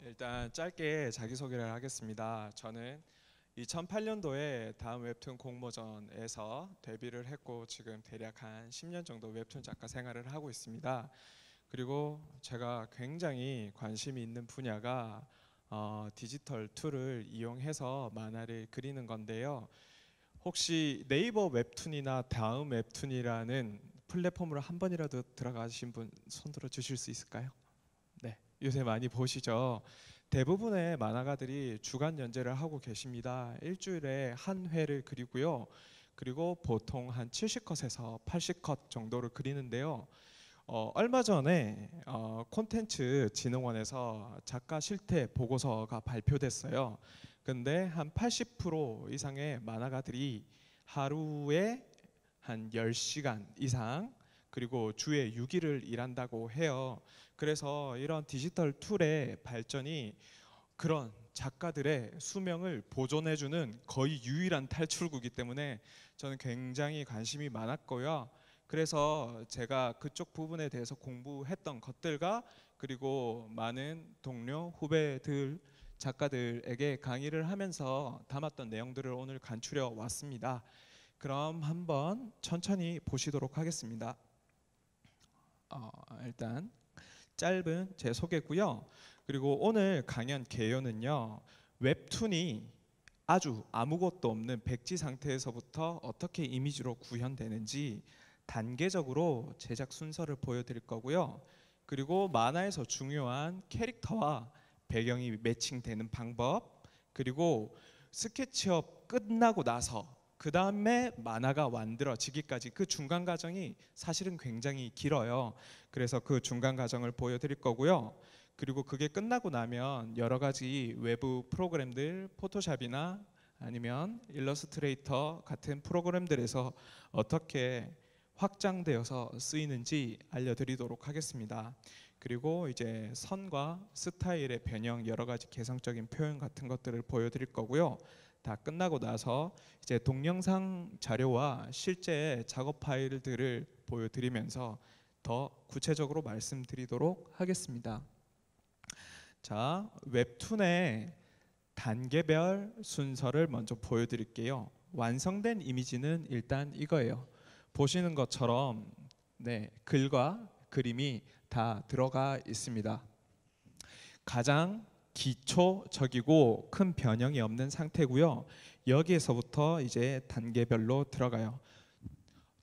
일단 짧게 자기소개를 하겠습니다. 저는 2008년도에 다음 웹툰 공모전에서 데뷔를 했고 지금 대략 한 10년 정도 웹툰 작가 생활을 하고 있습니다. 그리고 제가 굉장히 관심이 있는 분야가 디지털 툴을 이용해서 만화를 그리는 건데요. 혹시 네이버 웹툰이나 다음 웹툰이라는 플랫폼으로 한 번이라도 들어가신 분 손들어 주실 수 있을까요? 네, 요새 많이 보시죠. 대부분의 만화가들이 주간 연재를 하고 계십니다. 일주일에 한 회를 그리고요. 그리고 보통 한 70컷에서 80컷 정도를 그리는데요. 얼마 전에 콘텐츠 진흥원에서 작가 실태 보고서가 발표됐어요. 근데 한 80% 이상의 만화가들이 하루에 한 10시간 이상 그리고 주에 6일을 일한다고 해요. 그래서 이런 디지털 툴의 발전이 그런 작가들의 수명을 보존해주는 거의 유일한 탈출구이기 때문에 저는 굉장히 관심이 많았고요. 그래서 제가 그쪽 부분에 대해서 공부했던 것들과 그리고 많은 동료, 후배들, 작가들에게 강의를 하면서 담았던 내용들을 오늘 간추려 왔습니다. 그럼 한번 천천히 보시도록 하겠습니다. 일단 짧은 제 소개고요. 그리고 오늘 강연 개요는요. 웹툰이 아주 아무것도 없는 백지 상태에서부터 어떻게 이미지로 구현되는지 단계적으로 제작 순서를 보여드릴 거고요. 그리고 만화에서 중요한 캐릭터와 배경이 매칭되는 방법, 그리고 스케치업 끝나고 나서 그 다음에 만화가 만들어지기까지 그 중간 과정이 사실은 굉장히 길어요. 그래서 그 중간 과정을 보여드릴 거고요. 그리고 그게 끝나고 나면 여러 가지 외부 프로그램들, 포토샵이나 아니면 일러스트레이터 같은 프로그램들에서 어떻게 확장되어서 쓰이는지 알려드리도록 하겠습니다. 그리고 이제 선과 스타일의 변형, 여러 가지 개성적인 표현 같은 것들을 보여드릴 거고요. 다 끝나고 나서 이제 동영상 자료와 실제 작업 파일들을 보여드리면서 더 구체적으로 말씀드리도록 하겠습니다. 자, 웹툰의 단계별 순서를 먼저 보여드릴게요. 완성된 이미지는 일단 이거예요. 보시는 것처럼 글과 그림이 다 들어가 있습니다. 가장 기초적이고 큰 변형이 없는 상태고요. 여기에서부터 이제 단계별로 들어가요.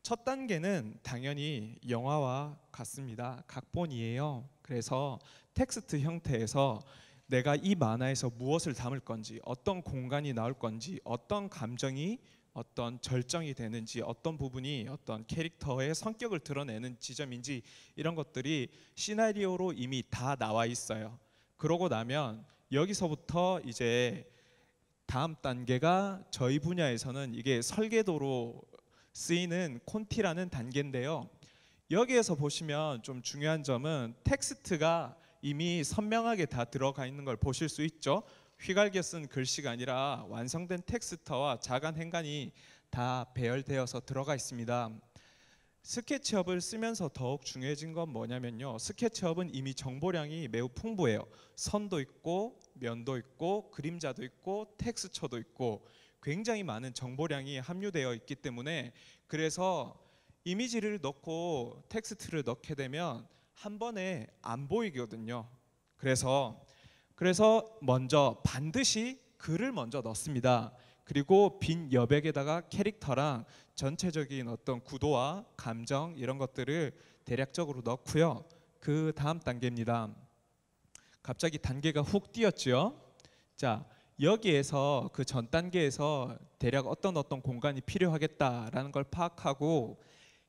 첫 단계는 당연히 영화와 같습니다. 각본이에요. 그래서 텍스트 형태에서 내가 이 만화에서 무엇을 담을 건지, 어떤 공간이 나올 건지, 어떤 감정이 어떤 절정이 되는지, 어떤 부분이 어떤 캐릭터의 성격을 드러내는 지점인지 이런 것들이 시나리오로 이미 다 나와 있어요. 그러고 나면 여기서부터 이제 다음 단계가 저희 분야에서는 이게 설계도로 쓰이는 콘티라는 단계인데요. 여기에서 보시면 좀 중요한 점은 텍스트가 이미 선명하게 다 들어가 있는 걸 보실 수 있죠. 휘갈겨 쓴 글씨가 아니라 완성된 텍스트와 자간 행간이 다 배열되어서 들어가 있습니다. 스케치업을 쓰면서 더욱 중요해진 건 뭐냐면요. 스케치업은 이미 정보량이 매우 풍부해요. 선도 있고 면도 있고 그림자도 있고 텍스처도 있고 굉장히 많은 정보량이 함유되어 있기 때문에 그래서 이미지를 넣고 텍스트를 넣게 되면 한 번에 안 보이거든요. 그래서 먼저 반드시 글을 먼저 넣습니다. 그리고 빈 여백에다가 캐릭터랑 전체적인 어떤 구도와 감정 이런 것들을 대략적으로 넣고요. 그 다음 단계입니다. 갑자기 단계가 훅 뛰었죠. 자, 여기에서 그 전 단계에서 대략 어떤 공간이 필요하겠다라는 걸 파악하고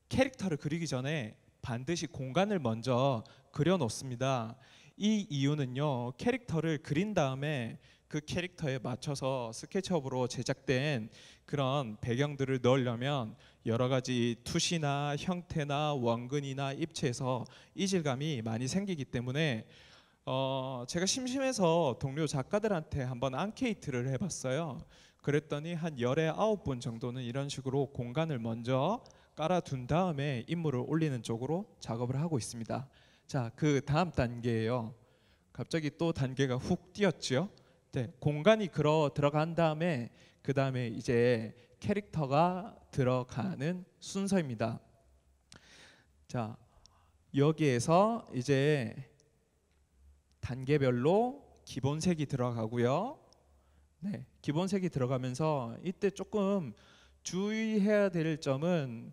캐릭터를 그리기 전에 반드시 공간을 먼저 그려 놓습니다. 이 이유는요. 캐릭터를 그린 다음에 그 캐릭터에 맞춰서 스케치업으로 제작된 그런 배경들을 넣으려면 여러 가지 투시나 형태나 원근이나 입체에서 이질감이 많이 생기기 때문에 제가 심심해서 동료 작가들한테 한번 앙케이트를 해봤어요. 그랬더니 한 열에 9분 정도는 이런 식으로 공간을 먼저 깔아둔 다음에 인물을 올리는 쪽으로 작업을 하고 있습니다. 자, 그 다음 단계예요. 갑자기 또 단계가 훅 뛰었죠. 네, 공간이 들어간 다음에 그 다음에 이제 캐릭터가 들어가는 순서입니다. 자, 여기에서 이제 단계별로 기본색이 들어가고요. 네, 기본색이 들어가면서 이때 조금 주의해야 될 점은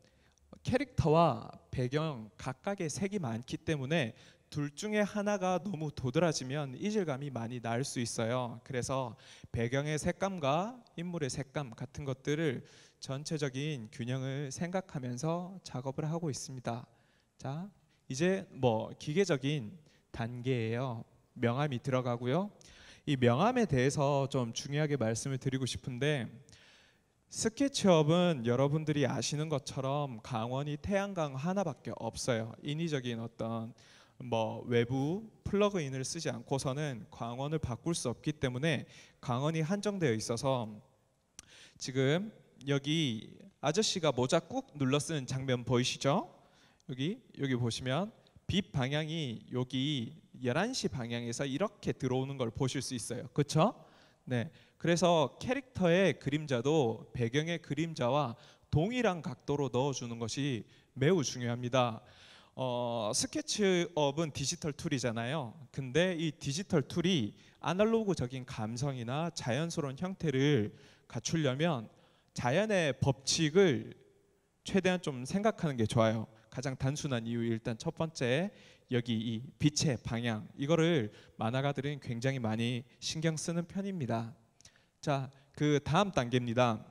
캐릭터와 배경 각각의 색이 많기 때문에 둘 중에 하나가 너무 도드라지면 이질감이 많이 날 수 있어요. 그래서 배경의 색감과 인물의 색감 같은 것들을 전체적인 균형을 생각하면서 작업을 하고 있습니다. 자, 이제 기계적인 단계예요. 명암이 들어가고요. 이 명암에 대해서 좀 중요하게 말씀을 드리고 싶은데, 스케치업은 여러분들이 아시는 것처럼 강원이 태양광 하나밖에 없어요. 인위적인 어떤 외부 플러그인을 쓰지 않고서는 광원을 바꿀 수 없기 때문에 광원이 한정되어 있어서, 지금 여기 아저씨가 모자 꾹 눌러 쓰는 장면 보이시죠? 여기 보시면 빛 방향이 여기 11시 방향에서 이렇게 들어오는 걸 보실 수 있어요. 그렇죠? 네. 그래서 캐릭터의 그림자도 배경의 그림자와 동일한 각도로 넣어주는 것이 매우 중요합니다. 스케치업은 디지털 툴이잖아요. 근데 이 디지털 툴이 아날로그적인 감성이나 자연스러운 형태를 갖추려면 자연의 법칙을 최대한 좀 생각하는 게 좋아요. 가장 단순한 이유, 일단 첫 번째, 여기 이 빛의 방향, 이거를 만화가들은 굉장히 많이 신경 쓰는 편입니다. 자, 그 다음 단계입니다.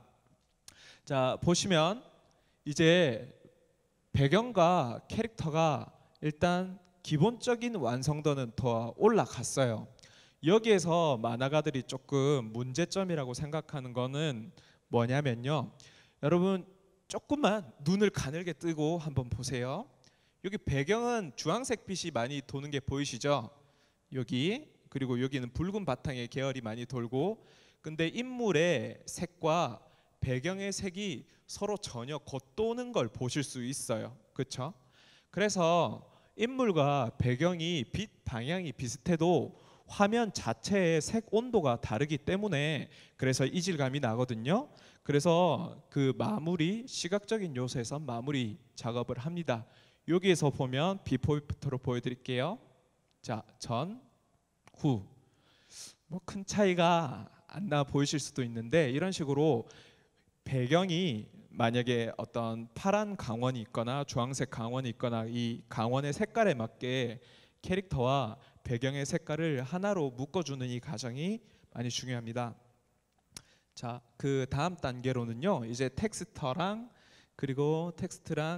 자, 보시면 이제 배경과 캐릭터가 일단 기본적인 완성도는 더 올라갔어요. 여기에서 만화가들이 조금 문제점이라고 생각하는 거는 뭐냐면요, 여러분 조금만 눈을 가늘게 뜨고 한번 보세요. 여기 배경은 주황색 빛이 많이 도는 게 보이시죠? 여기, 그리고 여기는 붉은 바탕에 계열이 많이 돌고, 근데 인물의 색과 배경의 색이 서로 전혀 겉도는 걸 보실 수 있어요. 그렇죠? 그래서 인물과 배경이 빛 방향이 비슷해도 화면 자체의 색 온도가 다르기 때문에 그래서 이질감이 나거든요. 그래서 그 마무리, 시각적인 요소에서 마무리 작업을 합니다. 여기에서 보면 비포 애프터로 보여드릴게요. 자, 전, 후. 큰 차이가 안 나 보이실 수도 있는데, 이런 식으로 배경이 만약에 어떤 파란 강원이 있거나 주황색 강원이 있거나 이 강원의 색깔에 맞게 캐릭터와 배경의 색깔을 하나로 묶어주는 이 과정이 많이 중요합니다. 자, 그 다음 단계로는요, 이제 텍스트랑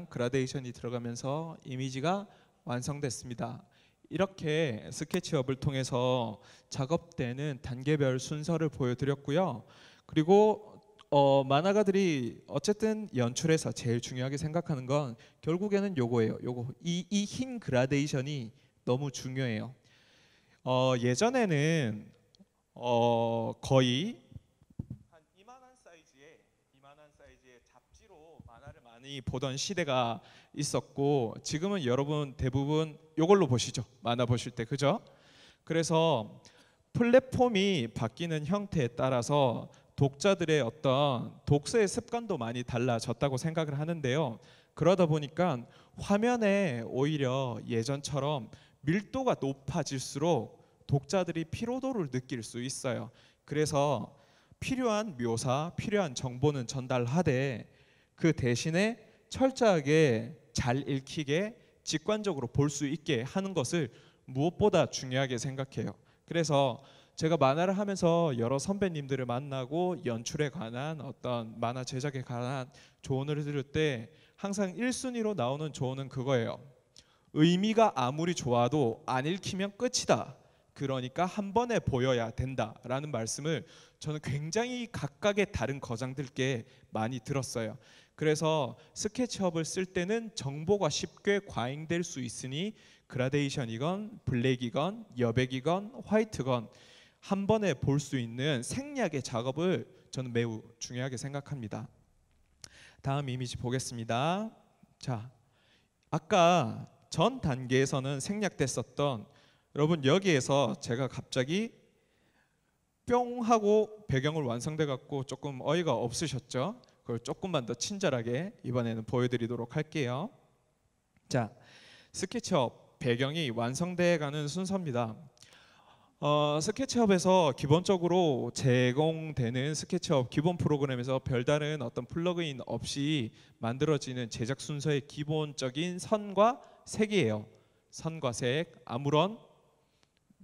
그라데이션이 들어가면서 이미지가 완성됐습니다. 이렇게 스케치업을 통해서 작업되는 단계별 순서를 보여드렸고요. 그리고 만화가들이 어쨌든 연출에서 제일 중요하게 생각하는 건 결국에는 요거예요. 이 흰 그라데이션이 너무 중요해요. 예전에는 거의 한 이만한 사이즈의 잡지로 만화를 많이 보던 시대가 있었고, 지금은 여러분 대부분 요걸로 보시죠. 만화 보실 때, 그죠? 그래서 플랫폼이 바뀌는 형태에 따라서 독자들의 어떤 독서의 습관도 많이 달라졌다고 생각을 하는데요. 그러다 보니까 화면에 오히려 예전처럼 밀도가 높아질수록 독자들이 피로도를 느낄 수 있어요. 그래서 필요한 묘사, 필요한 정보는 전달하되 그 대신에 철저하게 잘 읽히게 직관적으로 볼 수 있게 하는 것을 무엇보다 중요하게 생각해요. 그래서 제가 만화를 하면서 여러 선배님들을 만나고 연출에 관한 어떤 만화 제작에 관한 조언을 들을 때 항상 1순위로 나오는 조언은 그거예요. 의미가 아무리 좋아도 안 읽히면 끝이다. 그러니까 한 번에 보여야 된다라는 말씀을 저는 굉장히 각각의 다른 거장들께 많이 들었어요. 그래서 스케치업을 쓸 때는 정보가 쉽게 과잉될 수 있으니 그라데이션이건 블랙이건 여백이건 화이트건 한 번에 볼 수 있는 생략의 작업을 저는 매우 중요하게 생각합니다. 다음 이미지 보겠습니다. 자, 아까 전 단계에서는 생략됐었던 여러분 여기에서 제가 갑자기 뿅 하고 배경을 완성돼 갖고 조금 어이가 없으셨죠? 그걸 조금만 더 친절하게 이번에는 보여드리도록 할게요. 자, 스케치업 배경이 완성돼 가는 순서입니다. 스케치업에서 기본적으로 제공되는 스케치업 기본 프로그램에서 별다른 어떤 플러그인 없이 만들어지는 제작 순서의 기본적인 선과 색이에요. 선과 색, 아무런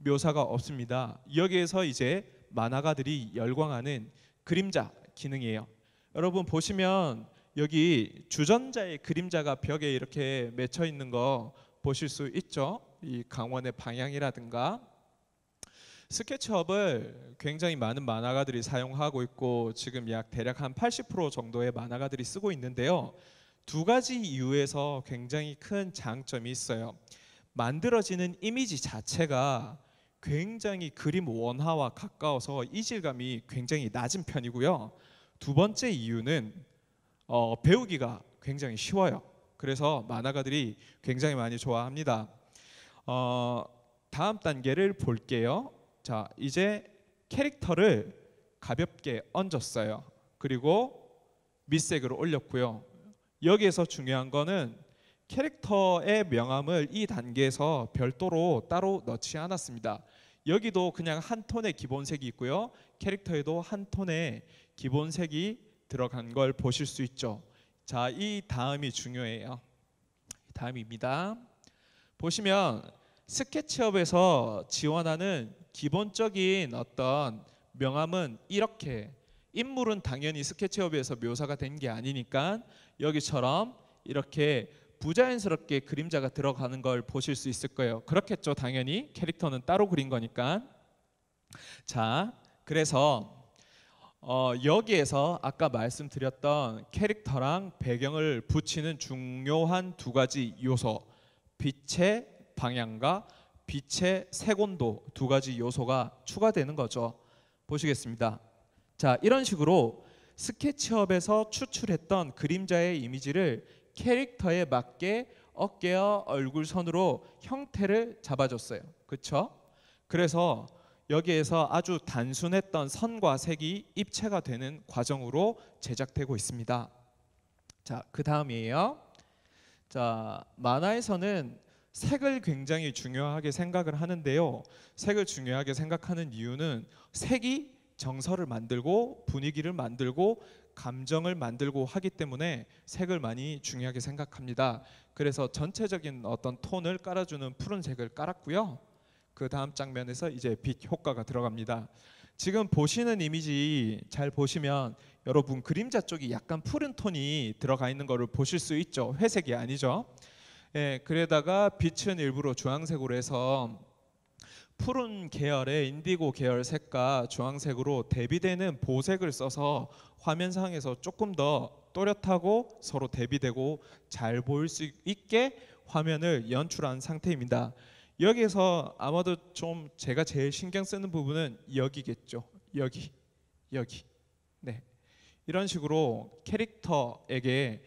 묘사가 없습니다. 여기에서 이제 만화가들이 열광하는 그림자 기능이에요. 여러분 보시면 여기 주전자의 그림자가 벽에 이렇게 맺혀 있는 거 보실 수 있죠? 이 강원의 방향이라든가. 스케치업을 굉장히 많은 만화가들이 사용하고 있고 지금 약 대략 한 80% 정도의 만화가들이 쓰고 있는데요. 두 가지 이유에서 굉장히 큰 장점이 있어요. 만들어지는 이미지 자체가 굉장히 그림 원화와 가까워서 이질감이 굉장히 낮은 편이고요. 두 번째 이유는 배우기가 굉장히 쉬워요. 그래서 만화가들이 굉장히 많이 좋아합니다. 다음 단계를 볼게요. 자, 이제 캐릭터를 가볍게 얹었어요. 그리고 밑색으로 올렸고요. 여기에서 중요한 거는 캐릭터의 명암을 이 단계에서 별도로 따로 넣지 않았습니다. 여기도 그냥 한 톤의 기본색이 있고요. 캐릭터에도 한 톤의 기본색이 들어간 걸 보실 수 있죠. 자, 이 다음이 중요해요. 다음입니다. 보시면 스케치업에서 지원하는 기본적인 어떤 명암은 이렇게, 인물은 당연히 스케치업에서 묘사가 된 게 아니니까 여기처럼 이렇게 부자연스럽게 그림자가 들어가는 걸 보실 수 있을 거예요. 그렇겠죠, 당연히. 캐릭터는 따로 그린 거니까. 자, 그래서 여기에서 아까 말씀드렸던 캐릭터랑 배경을 붙이는 중요한 두 가지 요소, 빛의 방향과 빛의 색온도 두 가지 요소가 추가되는 거죠. 보시겠습니다. 자, 이런 식으로 스케치업에서 추출했던 그림자의 이미지를 캐릭터에 맞게 어깨와 얼굴 선으로 형태를 잡아줬어요. 그렇죠? 그래서 여기에서 아주 단순했던 선과 색이 입체가 되는 과정으로 제작되고 있습니다. 자, 그 다음이에요. 자, 만화에서는 색을 굉장히 중요하게 생각을 하는데요. 색을 중요하게 생각하는 이유는 색이 정서를 만들고 분위기를 만들고 감정을 만들고 하기 때문에 색을 많이 중요하게 생각합니다. 그래서 전체적인 어떤 톤을 깔아주는 푸른색을 깔았고요. 그 다음 장면에서 이제 빛 효과가 들어갑니다. 지금 보시는 이미지 잘 보시면 여러분 그림자 쪽이 약간 푸른 톤이 들어가 있는 거를 보실 수 있죠. 회색이 아니죠. 예, 그래다가 빛은 일부러 주황색으로 해서 푸른 계열의 인디고 계열 색과 주황색으로 대비되는 보색을 써서 화면상에서 조금 더 또렷하고 서로 대비되고 잘 보일 수 있게 화면을 연출한 상태입니다. 여기에서 아마도 좀 제가 제일 신경 쓰는 부분은 여기겠죠. 여기. 네. 이런 식으로 캐릭터에게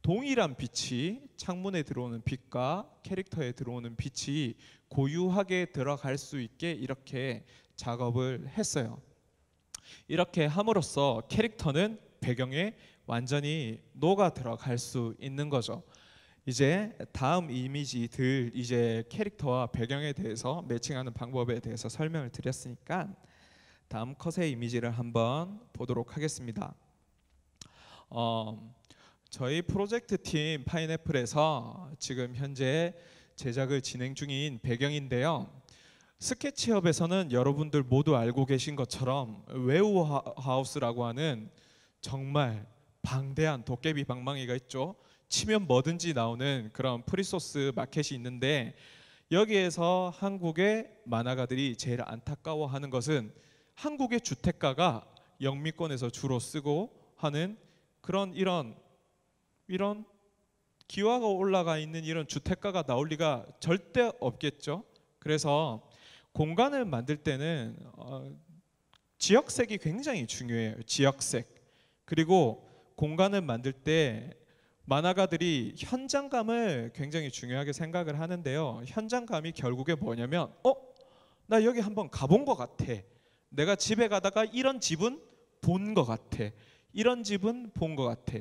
동일한 빛이, 창문에 들어오는 빛과 캐릭터에 들어오는 빛이 고유하게 들어갈 수 있게 이렇게 작업을 했어요. 이렇게 함으로써 캐릭터는 배경에 완전히 녹아 들어갈 수 있는 거죠. 이제 다음 이미지들, 이제 캐릭터와 배경에 대해서 매칭하는 방법에 대해서 설명을 드렸으니까 다음 컷의 이미지를 한번 보도록 하겠습니다. 저희 프로젝트 팀 파인애플에서 지금 현재 제작을 진행 중인 배경인데요. 스케치업에서는 여러분들 모두 알고 계신 것처럼 웨어하우스라고 하는 정말 방대한 도깨비 방망이가 있죠. 치면 뭐든지 나오는 그런 프리소스 마켓이 있는데, 여기에서 한국의 만화가들이 제일 안타까워하는 것은 한국의 주택가가 영미권에서 주로 쓰고 하는 그런 이런 기와가 올라가 있는 이런 주택가가 나올 리가 절대 없겠죠. 그래서 공간을 만들 때는 지역색이 굉장히 중요해요. 지역색. 그리고 공간을 만들 때 만화가들이 현장감을 굉장히 중요하게 생각을 하는데요. 현장감이 결국에 뭐냐면 나 여기 한번 가본 것 같아. 내가 집에 가다가 이런 집은 본 것 같아. 이런 집은 본 것 같아.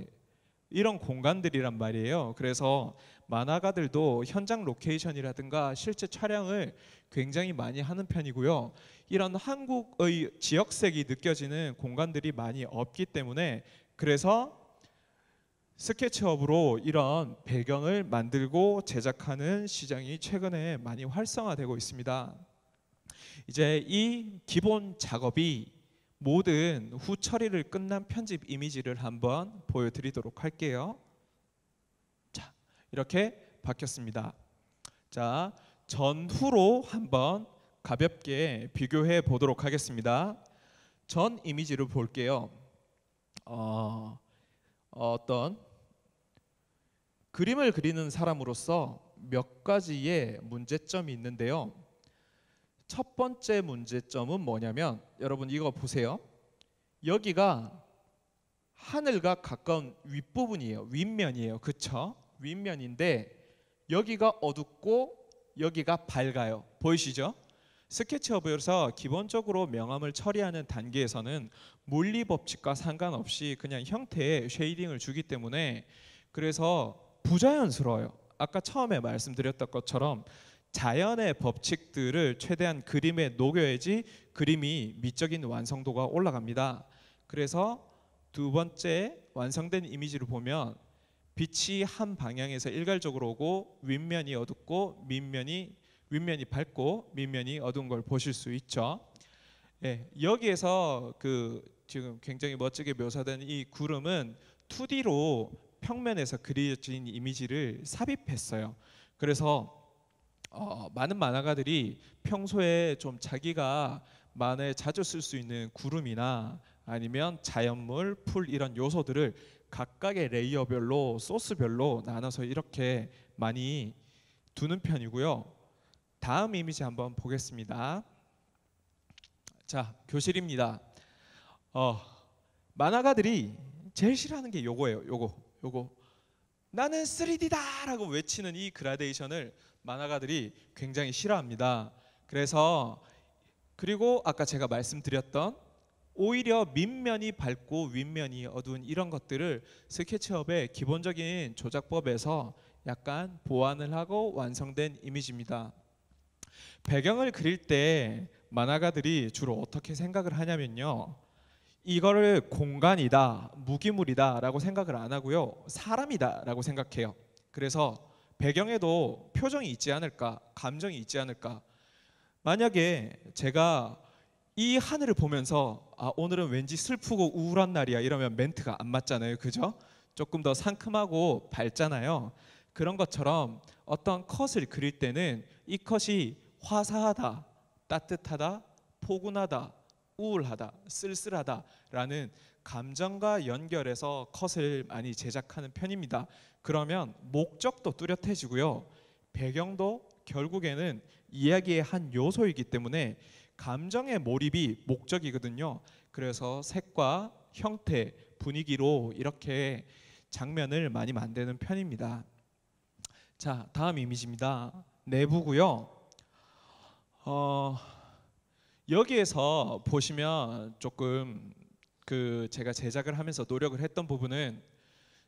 이런 공간들이란 말이에요. 그래서 만화가들도 현장 로케이션이라든가 실제 촬영을 굉장히 많이 하는 편이고요. 이런 한국의 지역색이 느껴지는 공간들이 많이 없기 때문에 그래서 스케치업으로 이런 배경을 만들고 제작하는 시장이 최근에 많이 활성화되고 있습니다. 이제 이 기본 작업이 모든 후 처리를 끝난 편집 이미지를 한번 보여드리도록 할게요. 자, 이렇게 바뀌었습니다. 자, 전후로 한번 가볍게 비교해 보도록 하겠습니다. 전 이미지를 볼게요. 어떤 그림을 그리는 사람으로서 몇 가지의 문제점이 있는데요. 첫 번째 문제점은 뭐냐면 여러분 이거 보세요. 여기가 하늘과 가까운 윗부분이에요. 윗면이에요. 그쵸? 윗면인데 여기가 어둡고 여기가 밝아요. 보이시죠? 스케치업에서 기본적으로 명암을 처리하는 단계에서는 물리 법칙과 상관없이 그냥 형태에 쉐이딩을 주기 때문에 그래서 부자연스러워요. 아까 처음에 말씀드렸던 것처럼 자연의 법칙들을 최대한 그림에 녹여야지 그림이 미적인 완성도가 올라갑니다. 그래서 두 번째 완성된 이미지를 보면 빛이 한 방향에서 일괄적으로 오고 윗면이 어둡고 윗면이 밝고 밑면이 어두운 걸 보실 수 있죠. 예, 여기에서 지금 굉장히 멋지게 묘사된 이 구름은 2D로 평면에서 그려진 이미지를 삽입했어요. 그래서 많은 만화가들이 평소에 좀 자기가 만화에 자주 쓸 수 있는 구름이나 아니면 자연물, 풀 이런 요소들을 각각의 레이어별로 소스별로 나눠서 이렇게 많이 두는 편이고요. 다음 이미지 한번 보겠습니다. 자, 교실입니다. 만화가들이 제일 싫어하는 게 요거예요. 요거. 나는 3D다 라고 외치는 이 그라데이션을 만화가들이 굉장히 싫어합니다. 그리고 아까 제가 말씀드렸던 오히려 밑면이 밝고 윗면이 어두운 이런 것들을 스케치업의 기본적인 조작법에서 약간 보완을 하고 완성된 이미지입니다. 배경을 그릴 때 만화가들이 주로 어떻게 생각을 하냐면요. 이거를 공간이다, 무기물이다 라고 생각을 안 하고요. 사람이다 라고 생각해요. 그래서 배경에도 표정이 있지 않을까, 감정이 있지 않을까. 만약에 제가 이 하늘을 보면서 오늘은 왠지 슬프고 우울한 날이야 이러면 멘트가 안 맞잖아요. 그죠? 조금 더 상큼하고 밝잖아요. 그런 것처럼 어떤 컷을 그릴 때는 이 컷이 화사하다, 따뜻하다, 포근하다, 우울하다, 쓸쓸하다라는 감정과 연결해서 컷을 많이 제작하는 편입니다. 그러면 목적도 뚜렷해지고요. 배경도 결국에는 이야기의 한 요소이기 때문에 감정의 몰입이 목적이거든요. 그래서 색과 형태, 분위기로 이렇게 장면을 많이 만드는 편입니다. 자, 다음 이미지입니다. 내부고요. 여기에서 보시면 조금 제가 제작을 하면서 노력을 했던 부분은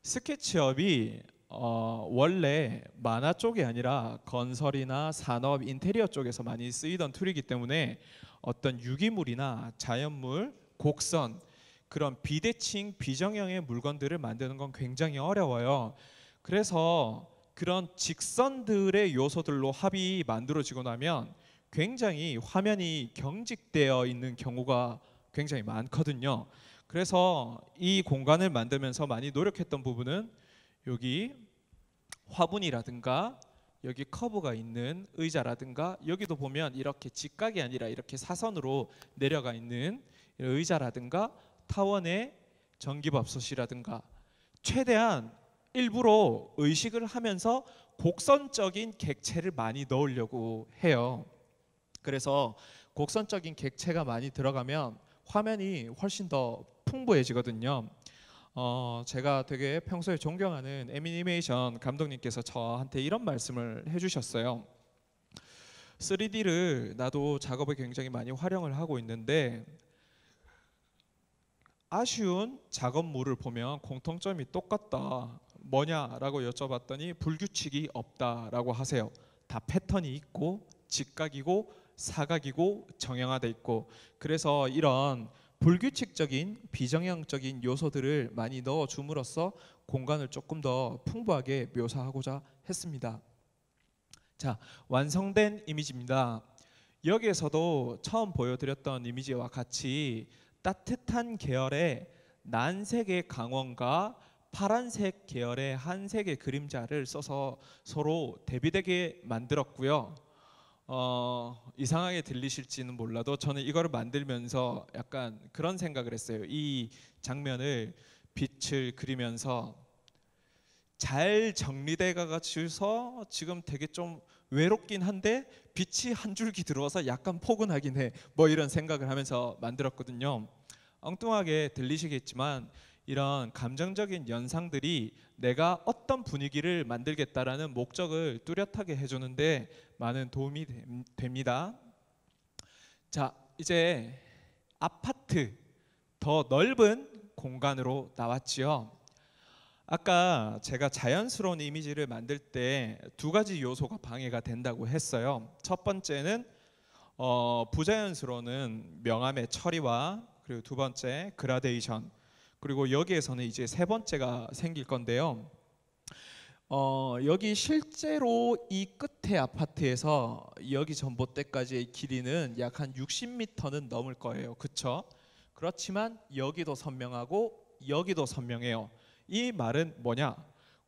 스케치업이 원래 만화 쪽이 아니라 건설이나 산업, 인테리어 쪽에서 많이 쓰이던 툴이기 때문에 어떤 유기물이나 자연물, 곡선 그런 비대칭, 비정형의 물건들을 만드는 건 굉장히 어려워요. 그래서 그런 직선들의 요소들로 합이 만들어지고 나면 굉장히 화면이 경직되어 있는 경우가 굉장히 많거든요. 그래서 이 공간을 만들면서 많이 노력했던 부분은 여기 화분이라든가 여기 커브가 있는 의자라든가 여기도 보면 이렇게 직각이 아니라 이렇게 사선으로 내려가 있는 의자라든가 타원의 전기밥솥이라든가 최대한 일부러 의식을 하면서 곡선적인 객체를 많이 넣으려고 해요. 그래서 곡선적인 객체가 많이 들어가면 화면이 훨씬 더 풍부해지거든요. 제가 되게 평소에 존경하는 애니메이션 감독님께서 저한테 이런 말씀을 해주셨어요. 3D를 나도 작업에 굉장히 많이 활용을 하고 있는데 아쉬운 작업물을 보면 공통점이 똑같다. 뭐냐라고 여쭤봤더니 불규칙이 없다라고 하세요. 다 패턴이 있고 직각이고 사각이고 정형화돼 있고, 그래서 이런 불규칙적인 비정형적인 요소들을 많이 넣어 줌으로써 공간을 조금 더 풍부하게 묘사하고자 했습니다. 자, 완성된 이미지입니다. 여기에서도 처음 보여드렸던 이미지와 같이 따뜻한 계열의 난색의 강원과 파란색 계열의 한색의 그림자를 써서 서로 대비되게 만들었고요. 이상하게 들리실지는 몰라도 저는 이거를 만들면서 약간 그런 생각을 했어요. 이 장면을 빛을 그리면서 잘 정리돼 가지고서 지금 되게 좀 외롭긴 한데 빛이 한 줄기 들어와서 약간 포근하긴 해. 뭐 이런 생각을 하면서 만들었거든요. 엉뚱하게 들리시겠지만 이런 감정적인 연상들이 내가 어떤 분위기를 만들겠다라는 목적을 뚜렷하게 해주는데 많은 도움이 됩니다. 자, 이제 아파트, 더 넓은 공간으로 나왔지요. 아까 제가 자연스러운 이미지를 만들 때 두 가지 요소가 방해가 된다고 했어요. 첫 번째는 부자연스러운 명암의 처리와, 그리고 두 번째 그라데이션, 그리고 여기에서는 이제 세 번째가 생길 건데요. 여기 실제로 이 끝에 아파트에서 여기 전봇대까지의 길이는 약 한 60m는 넘을 거예요. 그렇죠? 그렇지만 여기도 선명하고 여기도 선명해요. 이 말은 뭐냐?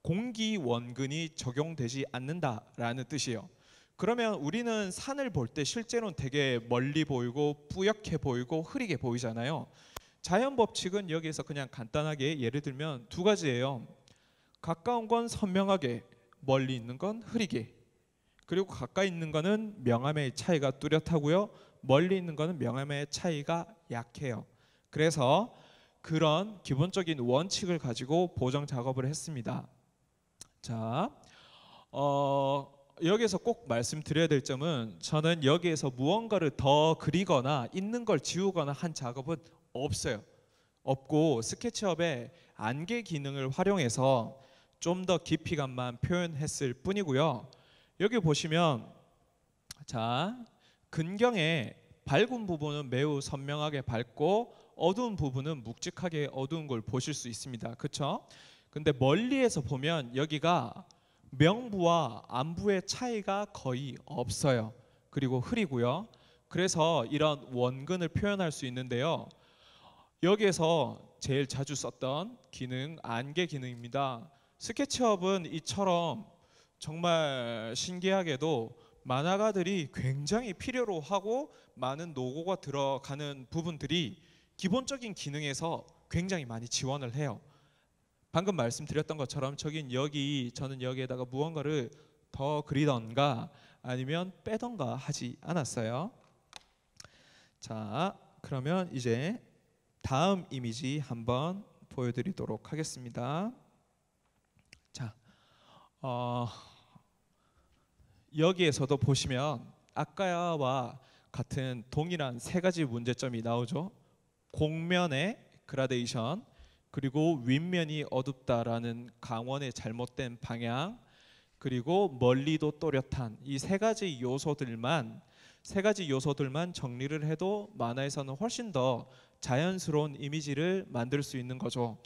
공기 원근이 적용되지 않는다라는 뜻이에요. 그러면 우리는 산을 볼 때 실제로는 되게 멀리 보이고 뿌옇게 보이고 흐리게 보이잖아요. 자연 법칙은 여기에서 그냥 간단하게 예를 들면 두 가지예요. 가까운 건 선명하게, 멀리 있는 건 흐리게. 그리고 가까이 있는 거는 명암의 차이가 뚜렷하고요. 멀리 있는 거는 명암의 차이가 약해요. 그래서 그런 기본적인 원칙을 가지고 보정 작업을 했습니다. 자, 여기에서 꼭 말씀드려야 될 점은 저는 여기에서 무언가를 더 그리거나 있는 걸 지우거나 한 작업은 없어요. 없고 스케치업의 안개 기능을 활용해서 좀 더 깊이감만 표현했을 뿐이고요. 여기 보시면 자, 근경에 밝은 부분은 매우 선명하게 밝고 어두운 부분은 묵직하게 어두운 걸 보실 수 있습니다. 그렇죠? 근데 멀리에서 보면 여기가 명부와 안부의 차이가 거의 없어요. 그리고 흐리고요. 그래서 이런 원근을 표현할 수 있는데요. 여기에서 제일 자주 썼던 기능, 안개 기능입니다. 스케치업은 이처럼 정말 신기하게도 만화가들이 굉장히 필요로 하고 많은 노고가 들어가는 부분들이 기본적인 기능에서 굉장히 많이 지원을 해요. 방금 말씀드렸던 것처럼 저는 여기에다가 무언가를 더 그리던가 아니면 빼던가 하지 않았어요. 자, 그러면 이제 다음 이미지 한번 보여드리도록 하겠습니다. 자, 여기에서도 보시면 아까와 같은 동일한 세 가지 문제점이 나오죠. 곡면의 그라데이션, 그리고 윗면이 어둡다라는 강원의 잘못된 방향, 그리고 멀리도 또렷한 이 세 가지 요소들만 정리를 해도 만화에서는 훨씬 더 자연스러운 이미지를 만들 수 있는 거죠.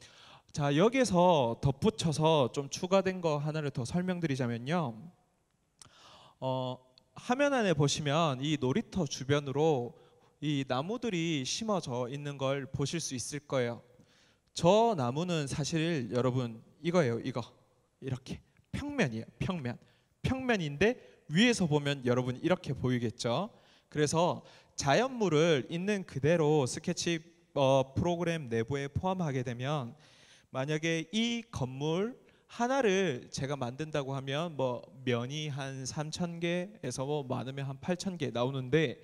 자, 여기서 덧붙여서 좀 추가된 거 하나를 더 설명드리자면요. 화면 안에 보시면 이 놀이터 주변으로 이 나무들이 심어져 있는 걸 보실 수 있을 거예요. 저 나무는 사실 여러분 이거예요. 이렇게 평면이에요. 평면인데 위에서 보면 여러분 이렇게 보이겠죠. 그래서 자연물을 있는 그대로 스케치 프로그램 내부에 포함하게 되면 만약에 이 건물 하나를 제가 만든다고 하면 뭐 면이 한 3,000개에서 뭐 많으면 한 8,000개 나오는데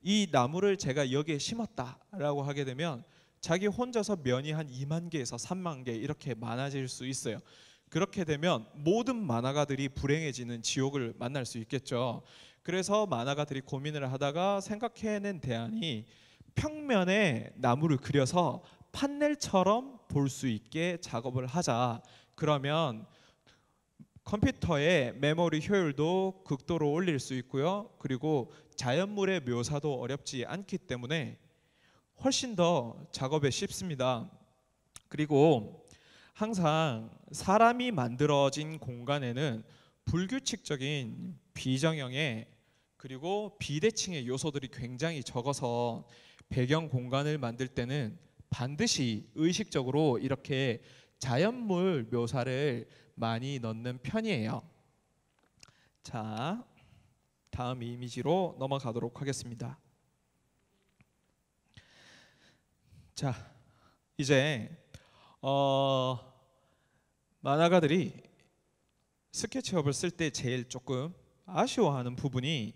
이 나무를 제가 여기에 심었다라고 하게 되면 자기 혼자서 면이 한 2만 개에서 3만 개 이렇게 많아질 수 있어요. 그렇게 되면 모든 만화가들이 불행해지는 지옥을 만날 수 있겠죠. 그래서 만화가들이 고민을 하다가 생각해낸 대안이 평면에 나무를 그려서 판넬처럼 볼 수 있게 작업을 하자. 그러면 컴퓨터의 메모리 효율도 극도로 올릴 수 있고요. 그리고 자연물의 묘사도 어렵지 않기 때문에 훨씬 더 작업에 쉽습니다. 그리고 항상 사람이 만들어진 공간에는 불규칙적인 비정형의 그리고 비대칭의 요소들이 굉장히 적어서 배경 공간을 만들 때는 반드시 의식적으로 이렇게 자연물 묘사를 많이 넣는 편이에요. 자, 다음 이미지로 넘어가도록 하겠습니다. 자, 이제 만화가들이 스케치업을 쓸 때 제일 조금 아쉬워하는 부분이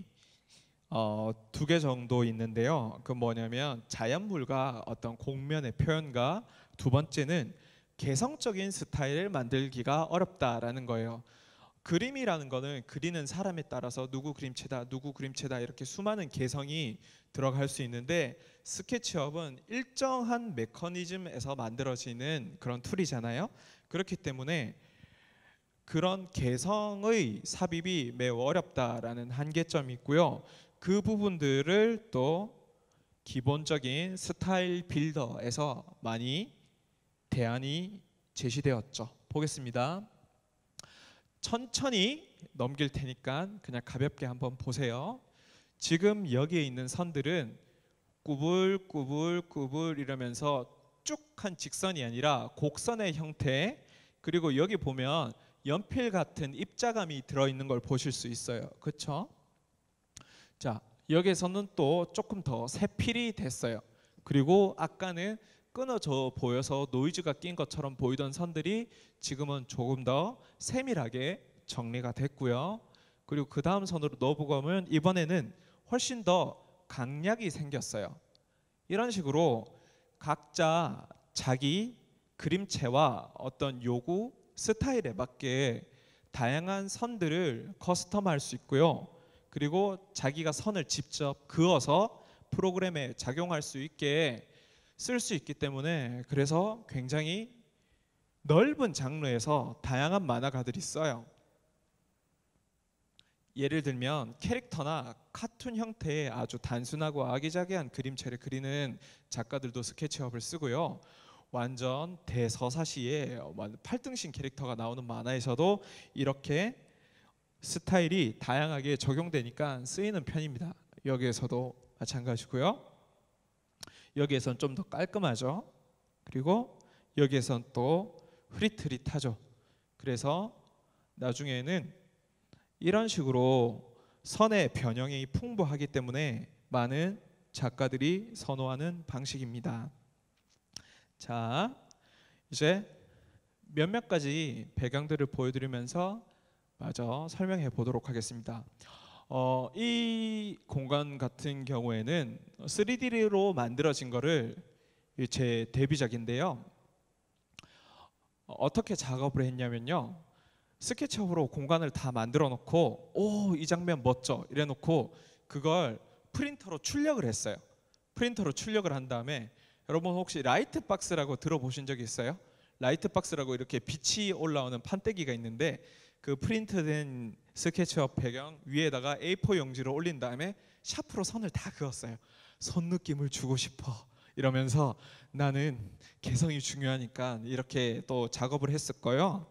두 개 정도 있는데요. 그 뭐냐면 자연물과 어떤 곡면의 표현과 두 번째는 개성적인 스타일을 만들기가 어렵다라는 거예요. 그림이라는 거는 그리는 사람에 따라서 누구 그림체다, 누구 그림체다 이렇게 수많은 개성이 들어갈 수 있는데 스케치업은 일정한 메커니즘에서 만들어지는 그런 툴이잖아요. 그렇기 때문에 그런 개성의 삽입이 매우 어렵다라는 한계점이 있고요. 그 부분들을 또 기본적인 스타일 빌더에서 많이 대안이 제시되었죠. 보겠습니다. 천천히 넘길 테니까 그냥 가볍게 한번 보세요. 지금 여기에 있는 선들은 꾸불꾸불꾸불 이러면서 쭉 한 직선이 아니라 곡선의 형태, 그리고 여기 보면 연필 같은 입자감이 들어있는 걸 보실 수 있어요. 그렇죠? 자, 여기에서는 또 조금 더 세필이 됐어요. 그리고 아까는 끊어져 보여서 노이즈가 낀 것처럼 보이던 선들이 지금은 조금 더 세밀하게 정리가 됐고요. 그리고 그 다음 선으로 넣어보고 하면 이번에는 훨씬 더 강약이 생겼어요. 이런 식으로 각자 자기 그림체와 어떤 요구 스타일에 맞게 다양한 선들을 커스텀할 수 있고요. 그리고 자기가 선을 직접 그어서 프로그램에 작용할 수 있게 쓸 수 있기 때문에 그래서 굉장히 넓은 장르에서 다양한 만화가들이 써요. 예를 들면 캐릭터나 카툰 형태의 아주 단순하고 아기자기한 그림체를 그리는 작가들도 스케치업을 쓰고요. 완전 대서사시의 팔등신 캐릭터가 나오는 만화에서도 이렇게 스타일이 다양하게 적용되니까 쓰이는 편입니다. 여기에서도 마찬가지고요. 여기에선 좀 더 깔끔하죠. 그리고 여기에선 또 흐릿흐릿하죠. 그래서 나중에는 이런 식으로 선의 변형이 풍부하기 때문에 많은 작가들이 선호하는 방식입니다. 자, 이제 몇몇 가지 배경들을 보여드리면서 마저 설명해 보도록 하겠습니다. 이 공간 같은 경우에는 3D로 만들어진 거를 제 데뷔작인데요. 어떻게 작업을 했냐면요. 스케치업으로 공간을 다 만들어 놓고 오, 이 장면 멋져 이래 놓고 그걸 프린터로 출력을 했어요. 프린터로 출력을 한 다음에 여러분 혹시 라이트박스라고 들어보신 적이 있어요? 라이트박스라고 이렇게 빛이 올라오는 판때기가 있는데 그 프린트된 스케치업 배경 위에다가 A4 용지를 올린 다음에 샤프로 선을 다 그었어요. 손 느낌을 주고 싶어 이러면서 나는 개성이 중요하니까 이렇게 또 작업을 했을 거예요.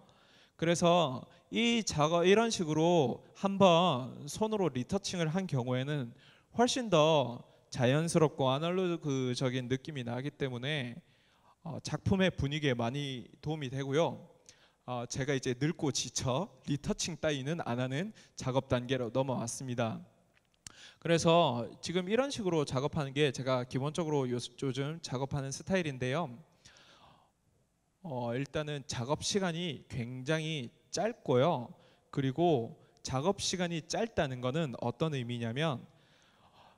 그래서 이 작업 이런 식으로 한번 손으로 리터칭을 한 경우에는 훨씬 더 자연스럽고 아날로그적인 느낌이 나기 때문에 작품의 분위기에 많이 도움이 되고요. 제가 이제 늙고 지쳐 리터칭 따위는 안 하는 작업 단계로 넘어왔습니다. 그래서 지금 이런 식으로 작업하는 게 제가 기본적으로 요즘 작업하는 스타일인데요. 일단은 작업 시간이 굉장히 짧고요. 그리고 작업 시간이 짧다는 것은 어떤 의미냐면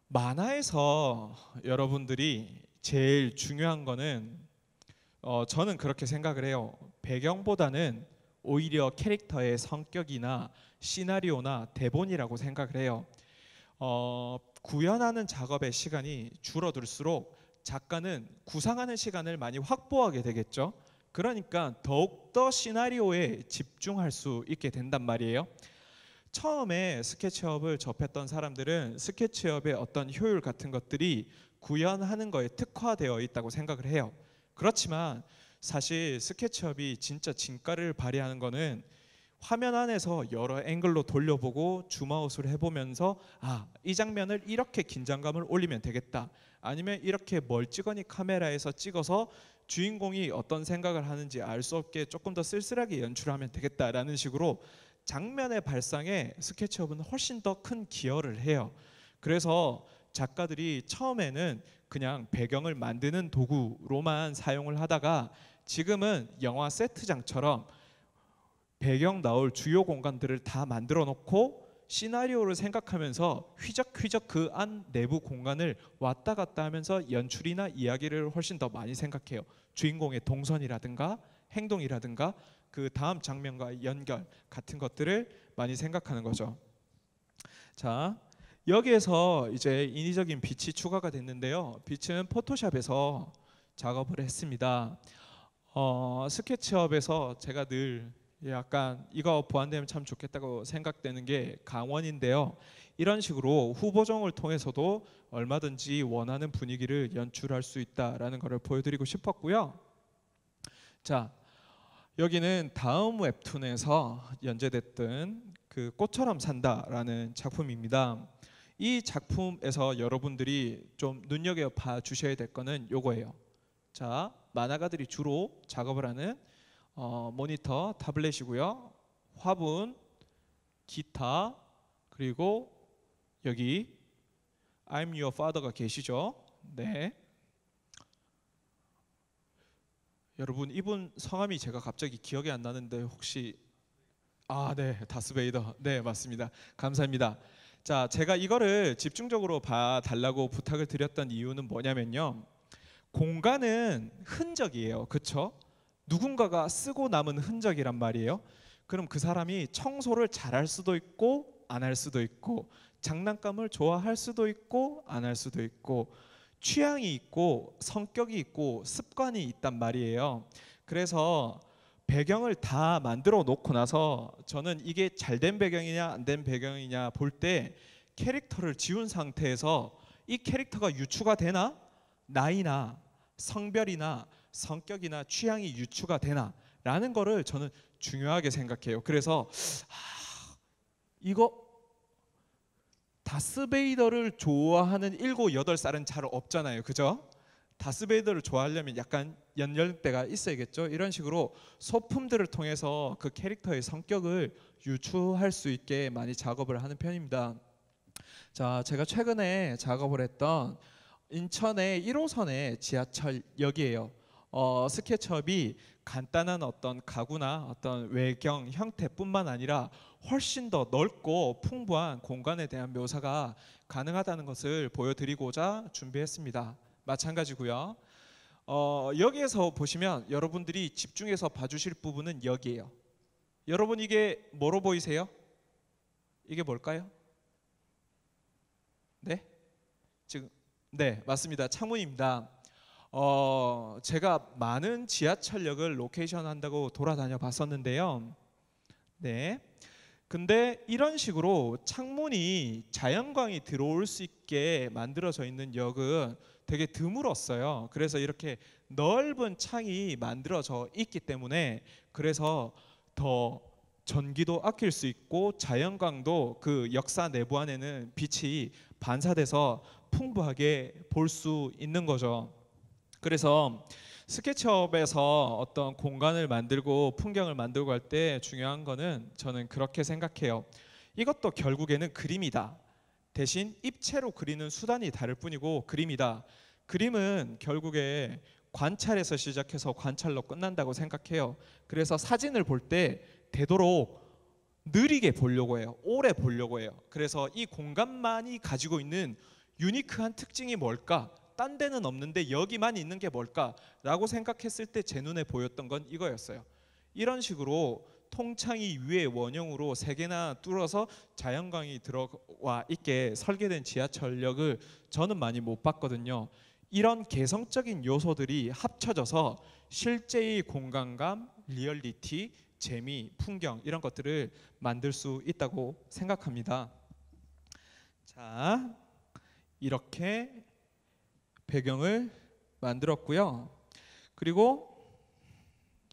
만화에서 여러분들이 제일 중요한 거는 저는 그렇게 생각을 해요. 배경보다는 오히려 캐릭터의 성격이나 시나리오나 대본이라고 생각을 해요. 구현하는 작업의 시간이 줄어들수록 작가는 구상하는 시간을 많이 확보하게 되겠죠. 그러니까 더욱더 시나리오에 집중할 수 있게 된단 말이에요. 처음에 스케치업을 접했던 사람들은 스케치업의 어떤 효율 같은 것들이 구현하는 거에 특화되어 있다고 생각을 해요. 그렇지만 사실 스케치업이 진짜 진가를 발휘하는 거는 화면 안에서 여러 앵글로 돌려보고 줌아웃을 해보면서 이 장면을 이렇게 긴장감을 올리면 되겠다, 아니면 이렇게 멀찌감치 카메라에서 찍어서 주인공이 어떤 생각을 하는지 알 수 없게 조금 더 쓸쓸하게 연출하면 되겠다라는 식으로 장면의 발상에 스케치업은 훨씬 더 큰 기여를 해요. 그래서 작가들이 처음에는 그냥 배경을 만드는 도구로만 사용을 하다가 지금은 영화 세트장처럼 배경 나올 주요 공간들을 다 만들어 놓고 시나리오를 생각하면서 휘적휘적 그 안 내부 공간을 왔다 갔다 하면서 연출이나 이야기를 훨씬 더 많이 생각해요. 주인공의 동선이라든가 행동이라든가 그 다음 장면과 연결 같은 것들을 많이 생각하는 거죠. 자, 여기에서 이제 인위적인 빛이 추가가 됐는데요. 빛은 포토샵에서 작업을 했습니다. 스케치업에서 제가 늘 약간 이거 보완되면 참 좋겠다고 생각되는 게 강원인데요. 이런 식으로 후보정을 통해서도 얼마든지 원하는 분위기를 연출할 수 있다라는 것을 보여드리고 싶었고요. 자, 여기는 다음 웹툰에서 연재됐던 그 꽃처럼 산다라는 작품입니다. 이 작품에서 여러분들이 좀 눈여겨봐 주셔야 될 거는 요거예요. 자, 만화가들이 주로 작업을 하는 모니터, 타블렛이고요. 화분, 기타, 그리고 여기 I'm your father가 계시죠? 네. 여러분, 이분 성함이 제가 갑자기 기억이 안 나는데 혹시 네, 다스베이더. 네, 맞습니다. 감사합니다. 자, 제가 이거를 집중적으로 봐달라고 부탁을 드렸던 이유는 뭐냐면요. 공간은 흔적이에요. 그렇죠? 누군가가 쓰고 남은 흔적이란 말이에요. 그럼 그 사람이 청소를 잘할 수도 있고 안 할 수도 있고, 장난감을 좋아할 수도 있고 안 할 수도 있고, 취향이 있고 성격이 있고 습관이 있단 말이에요. 그래서 배경을 다 만들어 놓고 나서 저는 이게 잘된 배경이냐 안 된 배경이냐 볼 때 캐릭터를 지운 상태에서 이 캐릭터가 유추가 되나? 나이나 성별이나 성격이나 취향이 유추가 되나? 라는 거를 저는 중요하게 생각해요. 그래서 이거 다스베이더를 좋아하는 7, 8살은 잘 없잖아요. 그죠? 다스베이더를 좋아하려면 약간 연령대가 있어야겠죠. 이런 식으로 소품들을 통해서 그 캐릭터의 성격을 유추할 수 있게 많이 작업을 하는 편입니다. 자, 제가 최근에 작업을 했던 인천의 1호선의 지하철역이에요. 스케치업이 간단한 어떤 가구나 어떤 외경 형태뿐만 아니라 훨씬 더 넓고 풍부한 공간에 대한 묘사가 가능하다는 것을 보여드리고자 준비했습니다. 마찬가지고요. 여기에서 보시면 여러분들이 집중해서 봐주실 부분은 여기에요. 여러분, 이게 뭐로 보이세요? 이게 뭘까요? 네? 지금 네, 맞습니다. 창문입니다. 제가 많은 지하철역을 로케이션 한다고 돌아다녀 봤었는데요. 네. 근데 이런 식으로 창문이 자연광이 들어올 수 있게 만들어져 있는 역은 되게 드물었어요. 그래서 이렇게 넓은 창이 만들어져 있기 때문에 그래서 더 전기도 아낄 수 있고 자연광도 그 역사 내부 안에는 빛이 반사돼서 풍부하게 볼 수 있는 거죠. 그래서 스케치업에서 어떤 공간을 만들고 풍경을 만들고 할 때 중요한 거는 저는 그렇게 생각해요. 이것도 결국에는 그림이다. 대신 입체로 그리는 수단이 다를 뿐이고 그림이다. 그림은 결국에 관찰에서 시작해서 관찰로 끝난다고 생각해요. 그래서 사진을 볼 때 되도록 느리게 보려고 해요. 오래 보려고 해요. 그래서 이 공간만이 가지고 있는 유니크한 특징이 뭘까? 딴 데는 없는데 여기만 있는 게 뭘까라고 생각했을 때 제 눈에 보였던 건 이거였어요. 이런 식으로 통창이 위에 원형으로 3개나 뚫어서 자연광이 들어와 있게 설계된 지하철역을 저는 많이 못 봤거든요. 이런 개성적인 요소들이 합쳐져서 실제의 공간감, 리얼리티, 재미, 풍경 이런 것들을 만들 수 있다고 생각합니다. 자, 이렇게 배경을 만들었고요. 그리고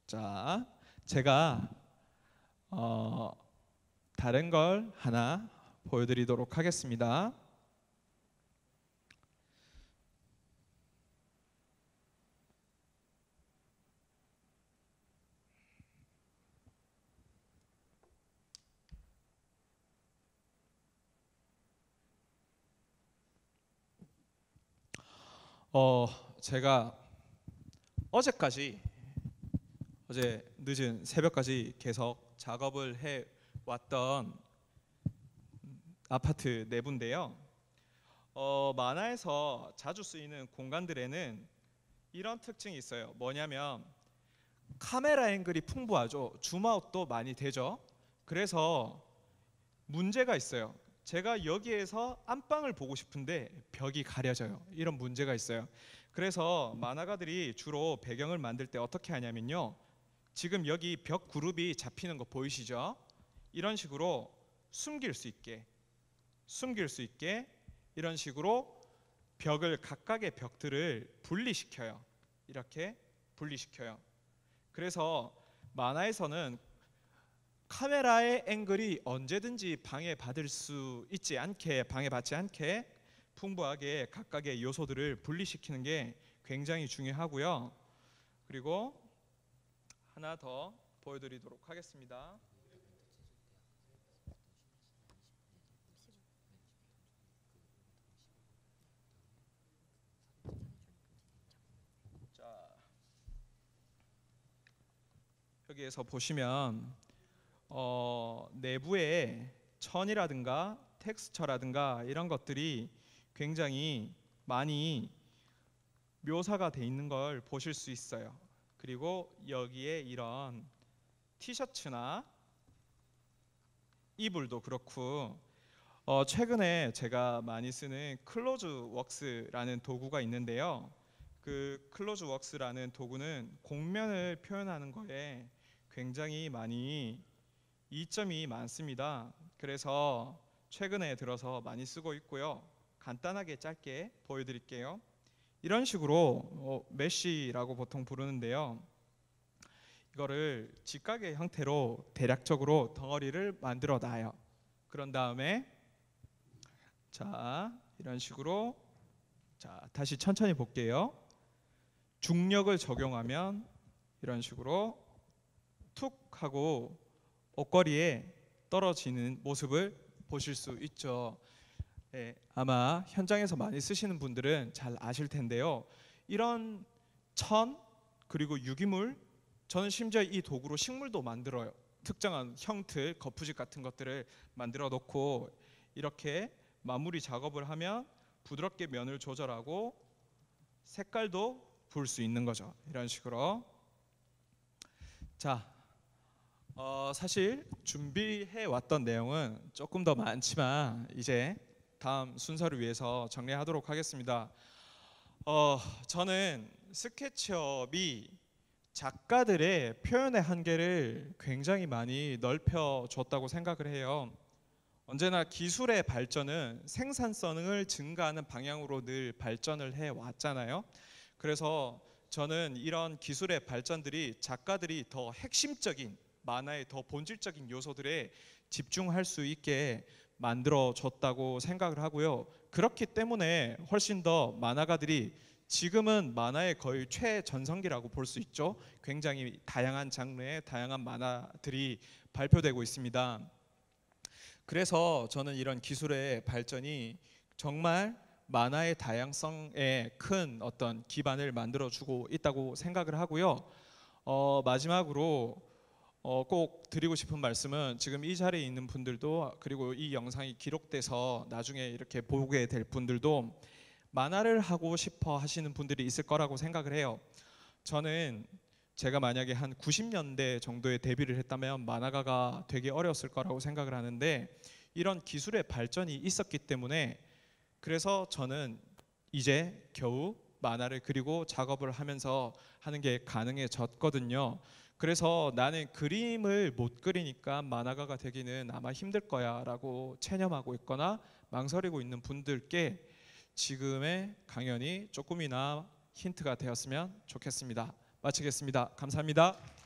자, 제가 다른 걸 하나 보여드리도록 하겠습니다. 제가 어제 늦은 새벽까지 계속 작업을 해 왔던 아파트 내부인데요. 만화에서 자주 쓰이는 공간들에는 이런 특징이 있어요. 뭐냐면 카메라 앵글이 풍부하죠. 줌아웃도 많이 되죠. 그래서 문제가 있어요. 제가 여기에서 안방을 보고 싶은데 벽이 가려져요. 이런 문제가 있어요. 그래서 만화가들이 주로 배경을 만들 때 어떻게 하냐면요. 지금 여기 벽 그룹이 잡히는 거 보이시죠? 이런 식으로 숨길 수 있게 이런 식으로 각각의 벽들을 분리시켜요. 이렇게 분리시켜요. 그래서 만화에서는 카메라의 앵글이 언제든지 방해받지 않게 풍부하게 각각의 요소들을 분리시키는 게 굉장히 중요하고요. 그리고 하나 더 보여드리도록 하겠습니다. 자, 여기에서 보시면 내부에 천이라든가 텍스처라든가 이런 것들이 굉장히 많이 묘사가 돼 있는 걸 보실 수 있어요. 그리고 여기에 이런 티셔츠나 이불도 그렇고 최근에 제가 많이 쓰는 클로즈웍스라는 도구가 있는데요. 그 클로즈웍스라는 도구는 곡면을 표현하는 거에 굉장히 많이 이점이 많습니다. 그래서 최근에 들어서 많이 쓰고 있고요. 간단하게 짧게 보여드릴게요. 이런 식으로 메쉬라고 보통 부르는데요. 이거를 직각의 형태로 대략적으로 덩어리를 만들어 놔요. 그런 다음에 자, 이런 식으로 다시 천천히 볼게요. 중력을 적용하면 이런 식으로 툭 하고 옷걸이에 떨어지는 모습을 보실 수 있죠. 네, 아마 현장에서 많이 쓰시는 분들은 잘 아실 텐데요. 이런 천 그리고 유기물, 저는 심지어 이 도구로 식물도 만들어요. 특정한 형틀, 거푸집 같은 것들을 만들어 놓고 이렇게 마무리 작업을 하면 부드럽게 면을 조절하고 색깔도 볼 수 있는 거죠. 이런 식으로. 자, 사실 준비해 왔던 내용은 조금 더 많지만 이제 다음 순서를 위해서 정리하도록 하겠습니다. 저는 스케치업이 작가들의 표현의 한계를 굉장히 많이 넓혀줬다고 생각을 해요. 언제나 기술의 발전은 생산성을 증가하는 방향으로 늘 발전을 해왔잖아요. 그래서 저는 이런 기술의 발전들이 작가들이 더 핵심적인 만화의 더 본질적인 요소들에 집중할 수 있게 만들어줬다고 생각을 하고요. 그렇기 때문에 훨씬 더 만화가들이 지금은 만화의 거의 최전성기라고 볼 수 있죠. 굉장히 다양한 장르의 다양한 만화들이 발표되고 있습니다. 그래서 저는 이런 기술의 발전이 정말 만화의 다양성에 큰 어떤 기반을 만들어주고 있다고 생각을 하고요. 마지막으로 꼭 드리고 싶은 말씀은 지금 이 자리에 있는 분들도 그리고 이 영상이 기록돼서 나중에 이렇게 보게 될 분들도 만화를 하고 싶어 하시는 분들이 있을 거라고 생각을 해요. 저는 제가 만약에 한 90년대 정도에 데뷔를 했다면 만화가가 되게 어려웠을 거라고 생각을 하는데, 이런 기술의 발전이 있었기 때문에 그래서 저는 이제 겨우 만화를 그리고 작업을 하면서 하는 게 가능해졌거든요. 그래서 나는 그림을 못 그리니까 만화가가 되기는 아마 힘들 거야 라고 체념하고 있거나 망설이고 있는 분들께 지금의 강연이 조금이나 힌트가 되었으면 좋겠습니다. 마치겠습니다. 감사합니다.